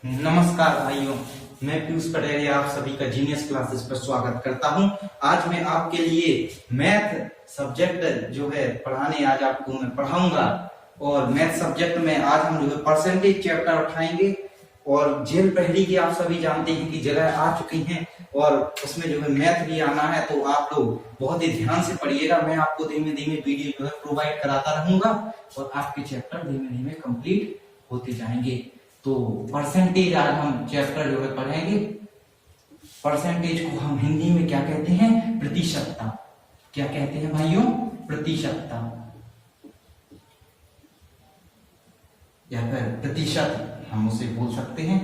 नमस्कार भाइयों, मैं पीयूष पटेल आप सभी का जीनियस क्लासेस पर स्वागत करता हूं। आज मैं आपके लिए मैथ सब्जेक्ट जो है पढ़ाने आज आपको मैं पढ़ाऊंगा। और मैथ सब्जेक्ट में आज हम जो है परसेंटेज चैप्टर उठाएंगे। और जेल पहली की आप सभी जानते हैं कि जगह आ चुकी हैं और उसमें जो है मैथ भी आना है, तो आप लोग बहुत ही ध्यान से पढ़िएगा। मैं आपको धीमे धीमे वीडियो जो है प्रोवाइड कराता रहूंगा और आपके चैप्टर धीमे धीमे कंप्लीट होते जाएंगे। तो परसेंटेज आज हम चैप्टर जो है पढ़ेंगे। परसेंटेज को हम हिंदी में क्या कहते हैं? प्रतिशतता। क्या कहते हैं भाइयों? प्रतिशतता या फिर प्रतिशत हम उसे बोल सकते हैं।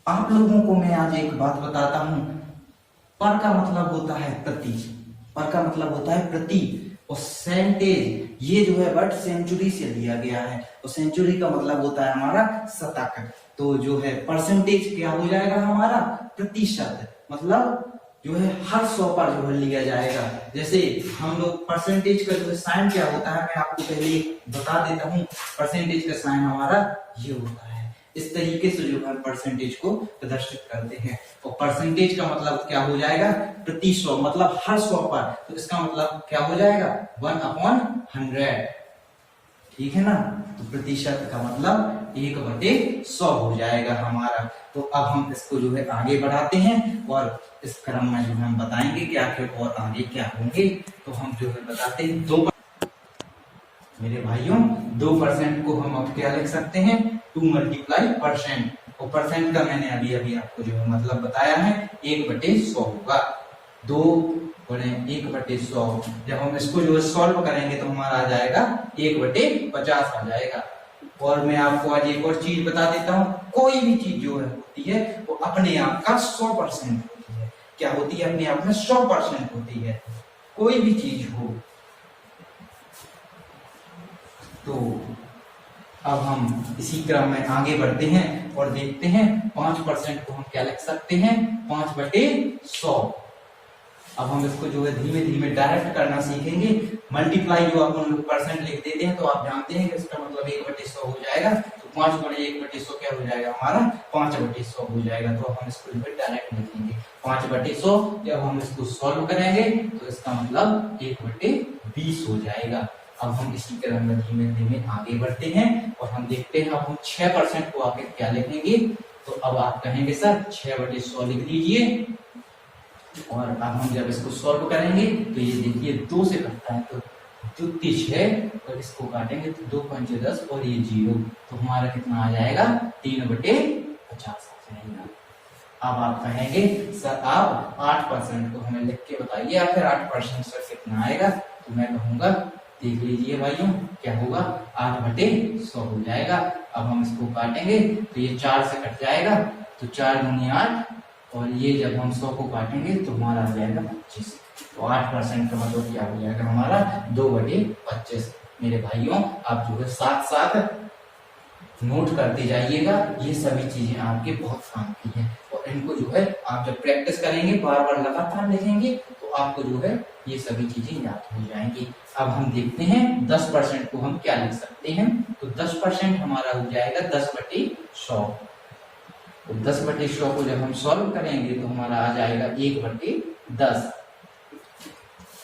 आप लोगों को मैं आज एक बात बताता हूं। पर का मतलब होता है प्रति। पर का मतलब होता है प्रति। और सेंटेज ये जो है वर्ड सेंचुरी से लिया गया है। और सेंचुरी का मतलब होता है हमारा शतक। तो जो है परसेंटेज क्या हो जाएगा हमारा? प्रतिशत। मतलब जो है हर 100 पर जो है लिया जाएगा। जैसे हम लोग परसेंटेज का जो साइन क्या होता है मैं आपको पहले बता देता हूँ। परसेंटेज का साइन हमारा ये होता है। इस तरीके से जो है परसेंटेज को प्रदर्शित करते हैं। और परसेंटेज का मतलब क्या हो जाएगा? प्रति 100, मतलब हर 100 पर। तो इसका मतलब क्या हो जाएगा? 1/100। ठीक है ना? तो प्रतिशत का मतलब 1/100 हो जाएगा हमारा। तो अब हम इसको जो है आगे बढ़ाते हैं और इस क्रम में जो हम बताएंगे कि आखिर और आगे क्या होंगे। तो हम जो है बताते हैं मेरे भाइयों 2% को हम अब क्या लिख सकते हैं? 2 × परसेंट। और परसेंट का मैंने अभी अभी आपको जो है मतलब बताया है 1/100 होगा। 2 × 1/100। जब हम इसको जो है सॉल्व करेंगे तो हमारा आ जाएगा 1/50 आ जाएगा। और मैं आपको आज एक और चीज बता देता हूँ। कोई भी चीज जो है होती है वो अपने आप का 100% होती है। क्या होती है? अपने आप में 100% होती है। कोई भी चीज हो। तो अब हम इसी क्रम में आगे बढ़ते हैं और देखते हैं 5% को हम क्या लिख सकते हैं? 5/100। अब हम इसको जो है धीमे धीमे डायरेक्ट करना सीखेंगे। मल्टीप्लाई जो अपन लोग परसेंट लिख देते हैं तो आप जानते हैं कि इसका मतलब 1/100 हो जाएगा। तो 5/100 क्या हो जाएगा हमारा? 5/100 हो जाएगा। तो अब हम इसको जो है डायरेक्ट लिखेंगे 5/100। जब हम इसको सॉल्व करेंगे तो इसका मतलब 1/20 हो जाएगा। अब हम इसी क्रम में धीमे धीमे आगे बढ़ते हैं और हम देखते हैं अब हम 6% को आगे क्या लिखेंगे। तो अब आप कहेंगे सर 6/100 लिख दीजिए। और अब हम जब इसको सॉल्व करेंगे तो ये देखिए 2 से कटता है तो 2 × 6 और इसको काटेंगे तो 2 × 5 = 10 और ये 0। तो हमारा कितना आ जाएगा? 3/50 आ जाएगा। अब आप कहेंगे सर आप 8% को हमें लिख के बताइए आखिर 8% सर कितना आएगा। तो मैं कहूंगा देख लीजिए भाइयों क्या होगा? 8/100 हो जाएगा। अब हम इसको काटेंगे तो ये 4 से कट जाएगा तो 4 × 8 और ये जब हम 100 को काटेंगे तो हमारा आ जाएगा 25। तो 8% का मतलब क्या हो जाएगा हमारा? 2/25। मेरे भाइयों आप जो है साथ साथ नोट करते जाइएगा। ये सभी चीजें आपके बहुत काम की हैं और इनको जो है आप जब प्रैक्टिस करेंगे बार बार लगातार लिखेंगे तो आपको जो है ये सभी चीजें याद हो जाएंगी। अब हम देखते हैं 10% को हम क्या लिख सकते हैं। तो 10% हमारा हो जाएगा 10/100। तो 10/100 को जब हम सॉल्व करेंगे तो हमारा आ जाएगा 1/10।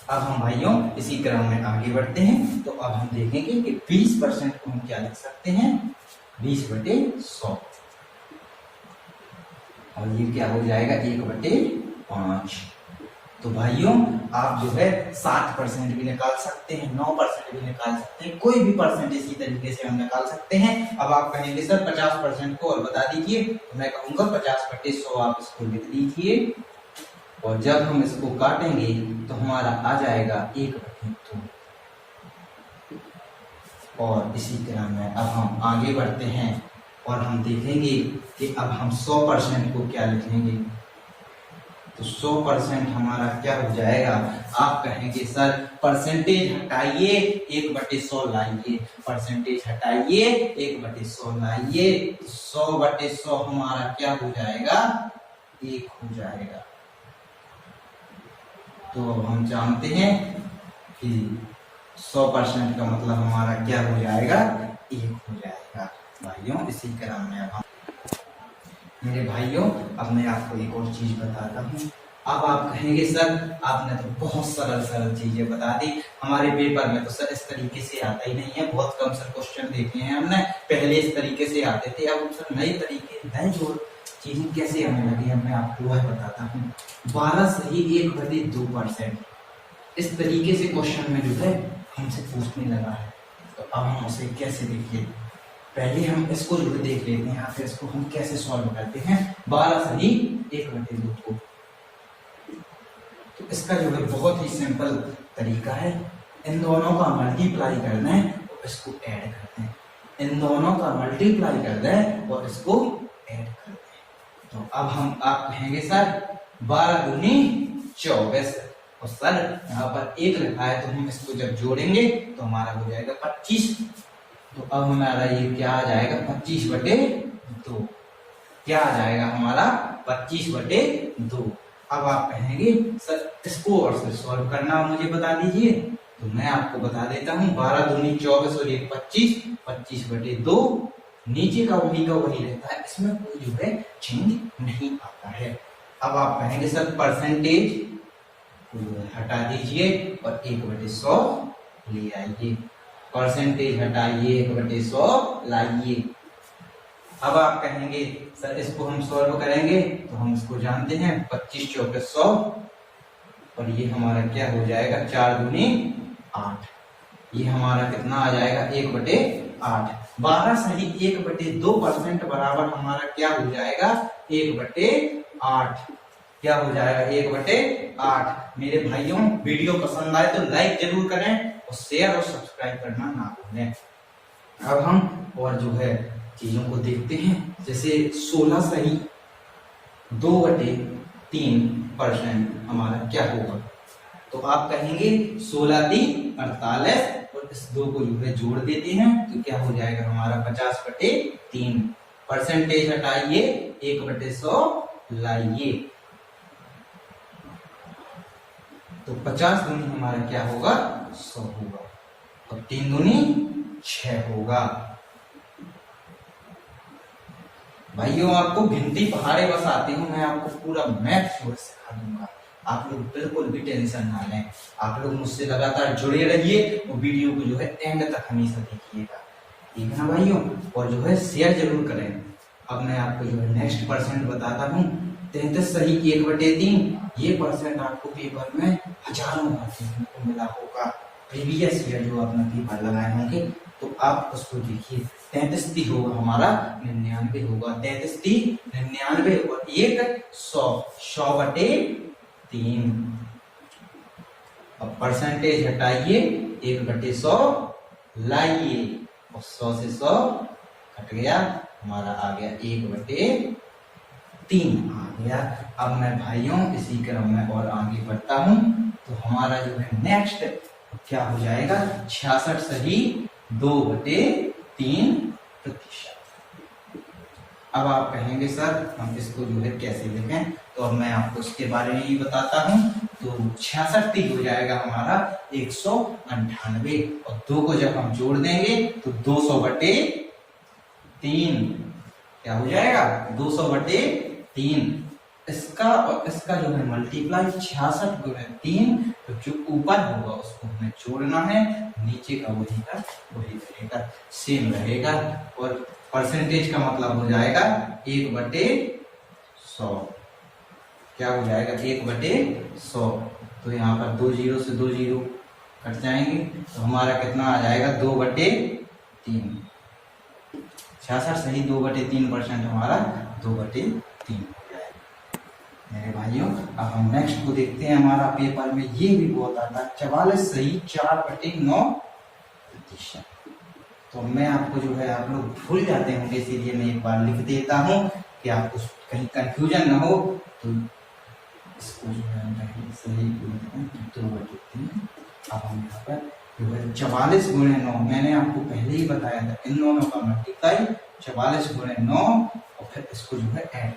अब हम भाइयों इसी क्रम में आगे बढ़ते हैं। तो अब हम देखेंगे कि 20% को हम क्या लिख सकते हैं? 20/100। और ये क्या हो जाएगा? 1/5। तो भाइयों आप जो है 7% भी निकाल सकते हैं, 9% भी निकाल सकते हैं, कोई भी परसेंट इसी तरीके से हम निकाल सकते हैं। अब आप कहेंगे सर 50% को और बता दीजिए। तो मैं कहूंगा 50/100 आप इसको लिख दीजिए। और जब हम इसको काटेंगे तो हमारा आ जाएगा 1/2। और इसी क्रम में अब हम आगे बढ़ते हैं और हम देखेंगे कि अब हम 100% को क्या लिखेंगे। तो 100% हमारा क्या हो जाएगा? आप कहेंगे सर परसेंटेज हटाइए 1/100 लाइए। परसेंटेज हटाइए 1/100 लाइए। 100/100 हमारा क्या हो जाएगा? 1 हो जाएगा। तो हम जानते हैं कि 100% का मतलब हमारा क्या हो जाएगा? 1 हो जाएगा। भाइयों इसी क्रम में अब हम मेरे भाइयों, अब मैं आपको एक और चीज बताता हूँ। अब आप कहेंगे सर आपने तो बहुत सरल सरल चीजें बता दी, हमारे पेपर में तो सर इस तरीके से आता ही नहीं है, बहुत कम सर क्वेश्चन देखे हैं हमने, पहले इस तरीके से आते थे, अब सर नए तरीके नए जो चीजें कैसे आने लगी है मैं आपको वह बताता हूँ। 12 सही 1/2%, इस तरीके से क्वेश्चन में जो है हमसे पूछने लगा है। तो अब हम उसे कैसे देखिए, पहले हम इसको जो देख लेते हैं, फिर इसको हम कैसे सॉल्व करते हैं। 12 सही 1/2 को, तो इसका जो है बहुत ही सिंपल तरीका है, इन दोनों का मल्टीप्लाई करना है और इसको ऐड करते हैं, इन दोनों का मल्टीप्लाई करना है और इसको ऐड करते हैं। तो अब हम आप कहेंगे सर 12 दूनी 24, और सर यहाँ पर 1 लिखा है तो हम इसको जब जोड़ेंगे तो हमारा हो जाएगा 25। तो अब हमारा ये क्या आ जाएगा 25/2, क्या आ जाएगा हमारा 25/2। अब आप कहेंगे सर इसको और से सॉल्व करना मुझे बता दीजिए, तो मैं आपको बता देता हूँ। 12 दूनी 24 और 1 25, 25/2, नीचे का वही रहता है, इसमें कोई जो है चेंज नहीं आता है। अब आप कहेंगे सर परसेंटेज हटा दीजिए और 1/100 ले आइए, परसेंटेज हटाइए 1/100 लाइए। अब आप कहेंगे सर इसको हम सॉल्व करेंगे तो हम इसको जानते हैं 25 चौके 100, और ये हमारा क्या हो जाएगा 4 दूनी 8, ये हमारा कितना आ जाएगा 1/8। 12 सही 1/2% बराबर हमारा क्या हो जाएगा 1/8, क्या हो जाएगा 1/8। मेरे भाइयों वीडियो पसंद आए तो लाइक जरूर करें और शेयर और सब्सक्राइब करना ना भूलें। अब हम और जो है चीजों को देखते हैं, जैसे 16 सही 2/3% हमारा क्या होगा। तो आप कहेंगे 16 3 48 और इस 2 को जो है जोड़ देते हैं तो क्या हो जाएगा हमारा 50/3। परसेंटेज हटाइए 1/100 लाइए, तो 50 दूनी हमारा क्या होगा 100 होगा, और 3 दूनी 6 होगा। भाइयों आपको गिनती पहाड़े बस आती हूँ, मैं आपको पूरा मैथ सिखा दूंगा, आप लोग बिल्कुल भी टेंशन ना लें। आप लोग मुझसे लगातार जुड़े रहिए और वीडियो को जो है एंड तक हमेशा देखिएगा, ठीक है ना भाइयों, और जो है शेयर जरूर करें। अब मैं आपको जो है नेक्स्ट परसेंट बताता हूँ। 33 सही 1/3, ये परसेंट आपको पेपर में हजारों बार देखने को मिला होगा, प्रीवियस ईयर जो आपने पेपर लगाए होंगे, तो आप उसको देखिए। 33 ती होगा हमारा 99 होगा, 33 ती 99 और 1 100, 100/3। अब परसेंटेज हटाइए 1/100 लाइए, और 100 से 100 कट गया, हमारा आ गया 1/3 आ गया। अब मैं भाइयों इसी क्रम में और आगे बढ़ता हूं, तो हमारा जो है नेक्स्ट क्या हो जाएगा 66 सही 2/3%। अब आप कहेंगे सर हम इसको जो है कैसे लिखें, तो अब मैं आपको इसके बारे में ही बताता हूं। तो 66 हो जाएगा हमारा 198, और 2 को जब हम जोड़ देंगे तो 200/3 क्या हो जाएगा 200/3। इसका और इसका जो है मल्टीप्लाई 66 × 3, तो जो ऊपर होगा उसको हमें जोड़ना है, नीचे का वही रहेगा, सेम रहेगा, और परसेंटेज का मतलब हो जाएगा 1/100, क्या हो जाएगा 1/100। तो यहाँ पर 2 0 से 2 0 कट जाएंगे, तो हमारा कितना आ जाएगा 2/3। 66 सही 2/3% हमारा 2/3 हो जाएगा। मेरे भाइयों अब हम नेक्स्ट को देखते हैं, हमारा पेपर में ये भी बहुत आता है 44 सही 4/9%। तो मैं आपको जो है आप लोग भूल जाते होंगे, इसीलिए मैं एक बार लिख देता हूँ कि आपको कहीं कंफ्यूजन ना हो। तो इसको जो है सही 2/3। अब हम यहाँ पर 44 × 9, मैंने आपको पहले ही बताया था, इन दोनों का मल्टीप्लाई 44 × 9 और फिर इसको जो है ऐड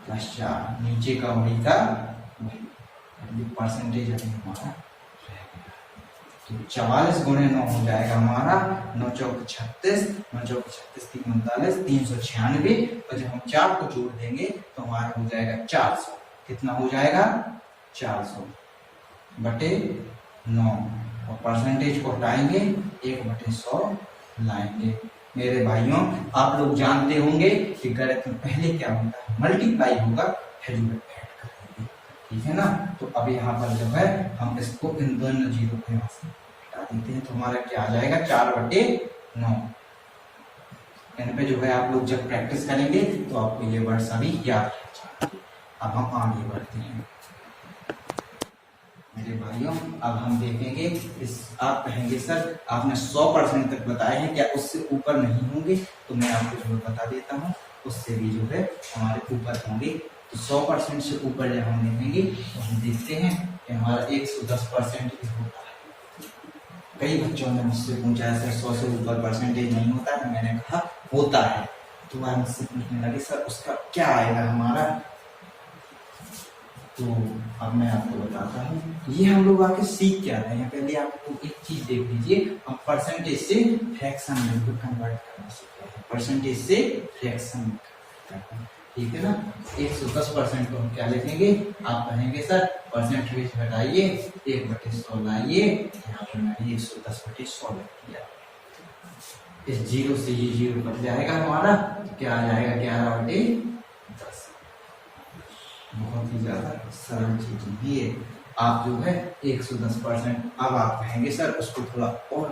+4, नीचे का वही का परसेंटेज हमारा। तो 44 गुणे 9 हो जाएगा हमारा 9 चौक 36, 9 चौक 36 3 39 396, और जब हम 4 को जोड़ देंगे तो हमारा हो जाएगा 400। कितना हो जाएगा 400 बटे 9, और परसेंटेज को हटाएंगे 1/100 लाएंगे। मेरे भाइयों आप लोग जानते होंगे कि गणित में पहले क्या होता है, मल्टीप्लाई होगा फिर ऐड करेंगे, ठीक है ना। तो अब यहाँ पर जो है हम इसको इन दोनों जीरो को यहाँ से हटा देते हैं, तो हमारा क्या आ जाएगा 4/9। इन पे जो है आप लोग जब प्रैक्टिस करेंगे तो आपको ये वर्ड सभी याद रह जाएंगे। अब हम आगे बढ़ते हैं मेरे भाइयों। अब हम देखेंगे इस, आप कहेंगे सर आपने 100% तक बताए हैं, क्या उससे ऊपर नहीं होंगे? तो मैं आपको जो बता देता हूँ उससे भी जो है हमारे ऊपर होंगे। तो 100% से ऊपर जब हम देखेंगे तो हम देखते हैं कि हमारा 110% होता है। कई बच्चों ने मुझसे पूछा है सर 100 से ऊपर परसेंटेज नहीं होता है, मैंने कहा होता है। तो वह मुझसे पूछने लगे सर उसका क्या आएगा हमारा, तो अब मैं आपको बताता हूँ। ये हम लोग आके सीख क्या रहे हैं, पहले आपको एक चीज देख लीजिए, हम परसेंटेज से फ्रैक्शन में कन्वर्ट करना सीख रहे हैं, परसेंटेज से फ्रैक्शन में, ठीक है ना। 110% को हम क्या लिखेंगे, आप कहेंगे सर परसेंटेज हटाइए 1/100 लाइए, यहाँ पर मैंने 110/100 लिख दिया। इस जीरो से ये जीरो कट जाएगा हमारा, तो क्या आ जाएगा 11/10। बहुत ही ज्यादा सरल चीज भी है। आप जो है 110%, अब आप कहेंगे सर उसको थोड़ा और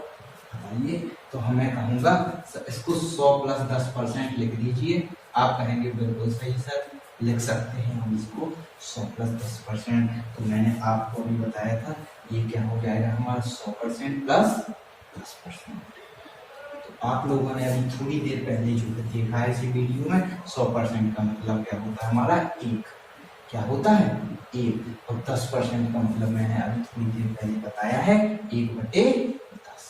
बताइए, तो मैं कहूँगा सर इसको 100 + 10% लिख दीजिए। आप कहेंगे बिल्कुल सही सर, लिख सकते हैं हम इसको 100 + 10%। तो मैंने आपको भी बताया था ये क्या हो जाएगा हमारा 100% + 10%। तो आप लोगों ने अभी थोड़ी देर पहले जो देखा है इसी वीडियो में, 100% का मतलब क्या होता है हमारा 1, क्या होता है 1, और 10% का मतलब मैंने अभी थोड़ी देर पहले बताया है 1/10।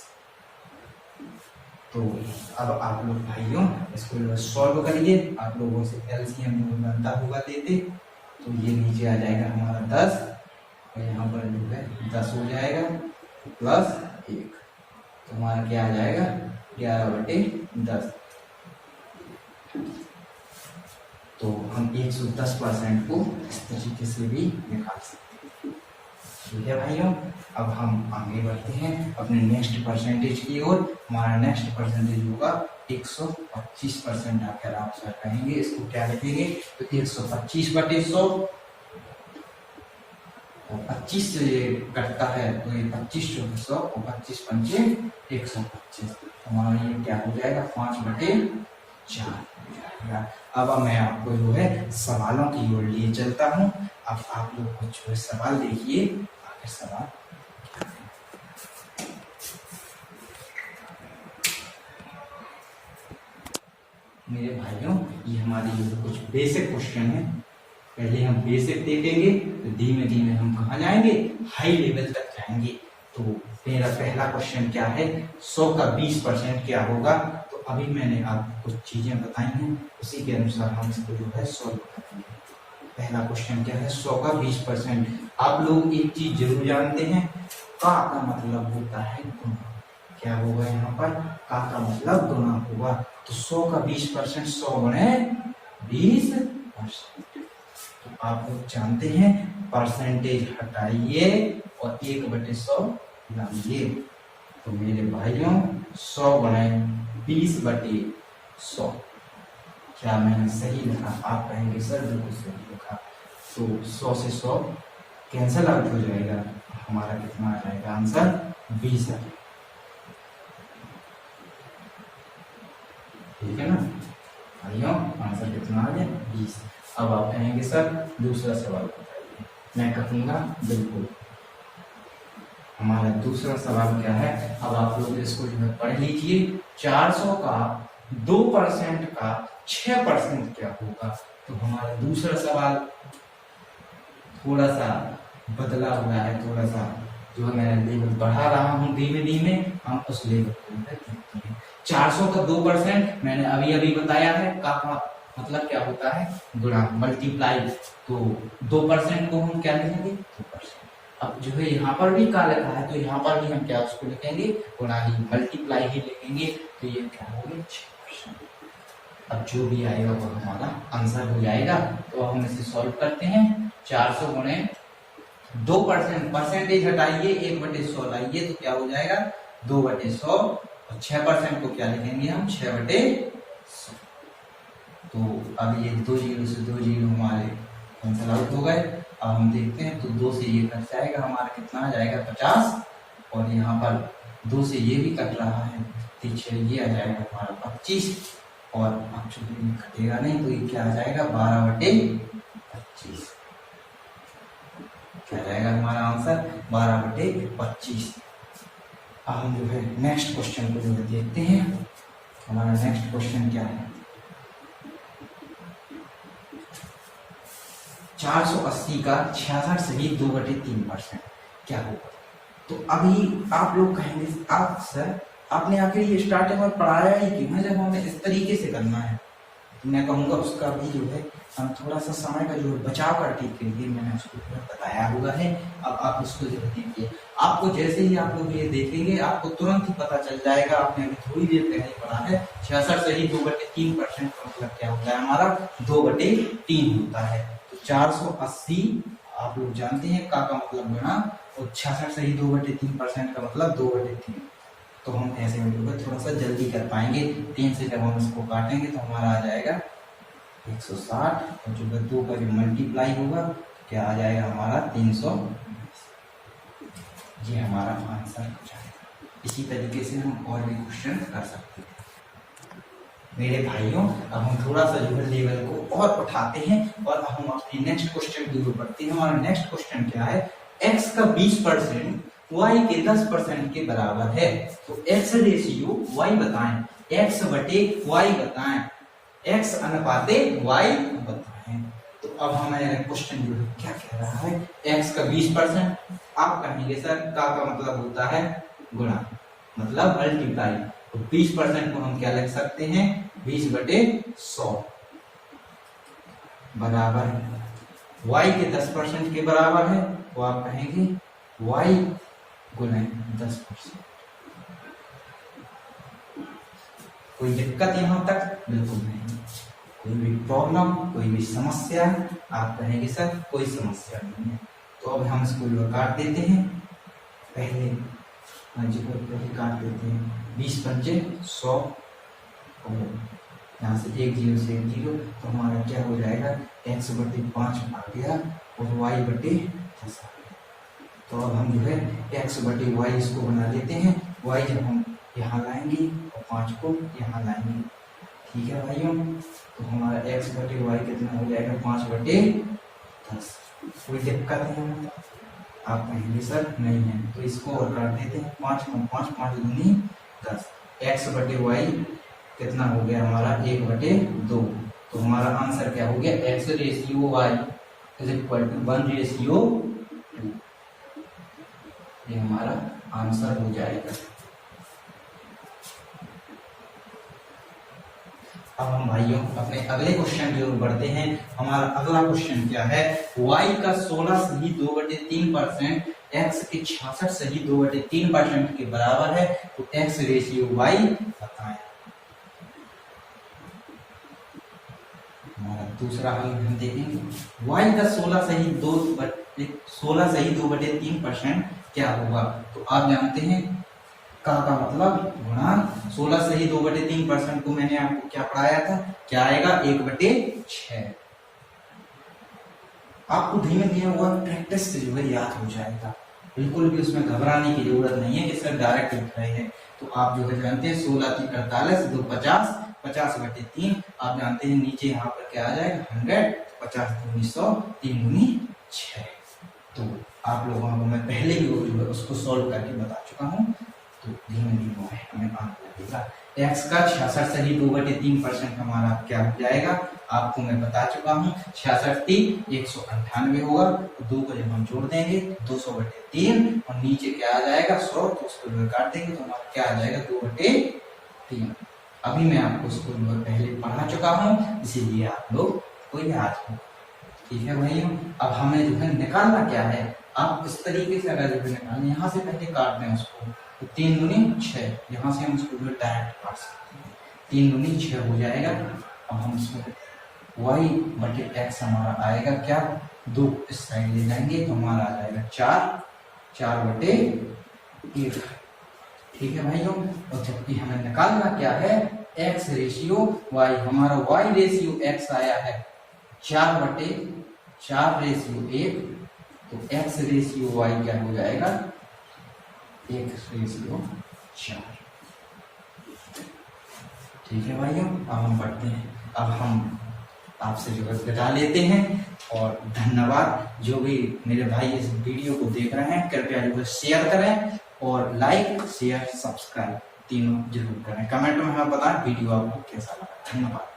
तो अब आप लोग भाइयों इसको सॉल्व करिए, आप लोगों से एलसीएम बनता हुआ देते, तो ये नीचे आ जाएगा हमारा 10, और यहाँ पर जो है 10 हो जाएगा +1, तो हमारा क्या आ जाएगा 11/10। तो हम 110% को इस तरीके से भी निकाल सकते हैं, ठीक है भाइयों। अब हम आगे बढ़ते हैं अपने नेक्स्ट परसेंटेज की ओर। हमारा नेक्स्ट परसेंटेज होगा 125%। आखिर आप सर कहेंगे इसको क्या लिखेंगे, तो 125/100, और 25 से ये कटता है तो ये 25 × 100, और 25 × 5 = 125। हमारा ये क्या हो जाएगा 5/4 हो जाएगा। अब मैं आपको जो है सवालों की ओर लिए चलता हूँ। अब आप लोग कुछ जो है सवाल देखिए, आखिर सवाल मेरे भाइयों, ये हमारी जो कुछ बेसिक क्वेश्चन है। पहले हम बेसिक देखेंगे, तो धीमे धीमे हम कहाँ जाएंगे, हाई लेवल तक जाएंगे। तो मेरा पहला क्वेश्चन क्या है, 100 का 20% क्या होगा। तो अभी मैंने आपको कुछ चीजें बताई हैं, उसी के अनुसार हम इसको जो है सॉल्व करेंगे। पहला क्वेश्चन क्या है, 100 का 20%। आप लोग एक चीज जरूर जानते हैं, का मतलब होता है गुना। क्या होगा यहाँ पर, का मतलब गुना होगा। तो 100 का 20%, 100 × 20%। तो आप लोग जानते हैं परसेंटेज हटाइए और 1/100 लाइए। तो मेरे भाइयों 100 × 20/100, क्या मैंने सही लिखा? आप कहेंगे सर बिल्कुल सही लिखा। तो 100 से 100 कैंसिल आउट हो जाएगा, हमारा कितना आ जाएगा आंसर 20 है, ठीक है ना भाइयों, आंसर कितना आ गया 20। अब आप कहेंगे सर दूसरा सवाल बताइए, मैं कहूँगा बिल्कुल। हमारा दूसरा सवाल क्या है, अब आप लोग इसको जो है पढ़ लीजिए। 400 का 2% का 6% क्या होगा। तो हमारा दूसरा सवाल थोड़ा सा बदला हुआ है, थोड़ा सा जो है मैं लेवल बढ़ा रहा हूँ धीमे धीमे, हम उस लेवल को देखते हैं। 400 का 2% मैंने अभी अभी बताया है, का मतलब क्या होता है गुणा, मल्टीप्लाई। तो 2% को हम क्या लिखेंगे 2%, अब जो है यहाँ पर भी का लिखा है, तो यहाँ पर भी हम क्या उसको लिखेंगे, गुणा ही, मल्टीप्लाई ही लिखेंगे। तो ये क्या हो गया 6%। अब जो भी आएगा वो हमारा आंसर हो जाएगा। तो हम इसे सॉल्व करते हैं। 400 गुणे 2%, परसेंटेज हटाइए, 1/100 लाइए तो क्या हो जाएगा 2/100। और 6% को क्या लिखेंगे हम 6/100। तो अब ये 2 जीरो से 2 जीरो हमारे कैंसल आउट हो गए। अब हम देखते हैं तो 2 से ये कट जाएगा, हमारा कितना आ जाएगा 50। और यहाँ पर 2 से ये भी कट रहा है, पीछे ये आ जाएगा हमारा 25। और अब चूंकि कटेगा नहीं तो ये क्या आ जाएगा 12/25। क्या जाएगा हमारा आंसर 12/25। अब हम जो है नेक्स्ट क्वेश्चन को जो है देखते हैं। हमारा नेक्स्ट क्वेश्चन क्या है, 480 का 66 सही 2/3% क्या होगा। तो अभी आप लोग कहेंगे आप सर आपने आखिर ये स्टार्टिंग में पढ़ाया ही क्यों है जब हमें इस तरीके से करना है। तो मैं कहूँगा उसका भी जो है हम थोड़ा सा समय का जो है बचाव करके के लिए मैंने उसको बताया हुआ है। अब आप उसको जो देखिए, आपको जैसे ही आप लोग ये देखेंगे आपको तुरंत ही पता चल जाएगा। आपने अभी थोड़ी देर पहले पढ़ा है 66 सही 2/3% का मतलब क्या होता है हमारा 2/3 होता है। तो 480 आप लोग जानते हैं का मतलब गुणा, और 66 सही 2/3% का मतलब 2/3। तो हम ऐसे में थोड़ा सा जल्दी कर पाएंगे। 3 से जब हम इसको काटेंगे तो हमारा आ जाएगा 160, और जो 2 का जो मल्टीप्लाई होगा क्या आ जाएगा हमारा 320। ये हमारा आंसर हो जाएगा। इसी तरीके से हम और भी क्वेश्चन कर सकते हैं। मेरे भाइयों अब हम थोड़ा सा जो है लेवल को और उठाते हैं और अब हम अपनी नेक्स्ट क्वेश्चन की ओर बढ़ते हैं। हमारा नेक्स्ट क्वेश्चन क्या है, x का 20% y के 10% के बराबर है। तो x रेशियो y बताएं, x/y बताएं, x अनुपाते y बताएं। तो अब हमारा क्वेश्चन जो है क्या कह रहा है, x का 20%, आप कहेंगे सर का मतलब होता है गुणा, मतलब मल्टीप्लाई। तो 20% को हम क्या लिख सकते हैं 20/100 बराबर y के 10% के बराबर है। तो आप कहेंगे y गुणे 10%। कोई दिक्कत यहां तक बिल्कुल नहीं, कोई भी प्रॉब्लम कोई भी समस्या, आप कहेंगे सर कोई समस्या नहीं है। तो अब हम इसको काट देते हैं। पहले काट देते हैं 20×5 100, और यहाँ से 1 0 से 1 0, तो हमारा क्या हो जाएगा x/5 आ गया और y/10 आ गया। तो अब हम जो है x/y इसको बना लेते हैं। y जब हम यहाँ लाएंगे और 5 को यहाँ लाएंगे, ठीक है भाइयों। तो हमारा x/y कितना हो जाएगा 5/10। कोई दिक्कत है आप कहेंगे सर नहीं है, तो इसको और काट देते हैं। 5 × 5 5 दूनी 10, x/y कितना हो गया हमारा 1/2। तो हमारा आंसर क्या हो गया x/y = 1/2। ये हमारा आंसर हो जाएगा। अब हम भाइयों अपने अगले क्वेश्चन की ओर बढ़ते हैं। हमारा अगला क्वेश्चन क्या है, y का 16 सही 2/3% x के 66 सही 2/3% के बराबर है। तो x रेशियो y बताएं। हमारा दूसरा हल हम देखेंगे, y का 16 सही 2/3% क्या होगा। तो आप जानते हैं का मतलब गुणा 16 सही 2/3% को मैंने आपको क्या पढ़ाया था, क्या आएगा 1/6। आपको धीमे धीमे हुआ प्रैक्टिस से जो है याद हो जाएगा, बिल्कुल भी उसमें घबराने की जरूरत नहीं है कि सर डायरेक्ट लिख रहे हैं। तो आप जो है जानते हैं 16 × 48 2 50, 50/3 आप जानते हैं नीचे यहाँ पर क्या आ जाएगा 100, 50 दूनी 100, 3 दूनी 6। तो आप लोगों को मैं पहले भी जो है उसको सॉल्व करके बता चुका हूँ। तो धीमे धीमे हमें आने लगेगा। x का 66 सही 2/3% हमारा क्या हो जाएगा, आपको मैं बता चुका हूँ 66 198 होगा। तो 2 को जब हम जोड़ देंगे 200/3 और नीचे क्या आ जाएगा 100, तो उसको काट देंगे तो हमारा क्या आ जाएगा 2/3। अभी मैं आपको उसको पहले पढ़ा चुका हूँ, इसीलिए आप लोग को याद हो। ठीक है भाइयों, अब हमें जो है निकालना क्या है, आप इस तरीके से अगर जो निकालें, यहाँ से पहले काट दें उसको, तो 3 दूनी 6, यहाँ से हम इसको जो डायरेक्ट काट सकते हैं, 3 दूनी 6 हो जाएगा। अब हम इसमें y बटे x हमारा आएगा क्या, 2 इस साइड ले जाएंगे तो हमारा आ जाएगा 4 बटे 1। ठीक है भाइयों, और जबकि हमें निकालना क्या है, x रेशियो y, हमारा y रेशियो x आया है 4 रेशियो 1, तो x रेशियो y क्या हो जाएगा, 1 रेशियो 4। ठीक है भाइयों, अब हम पढ़ते हैं, अब हम आपसे जो है विदा लेते हैं। और धन्यवाद, जो भी मेरे भाई इस वीडियो को देख रहे हैं कृपया जो है शेयर करें, और लाइक शेयर सब्सक्राइब तीनों जरूर करें। कमेंट में हमें बताएं वीडियो आपको कैसा लगा। धन्यवाद।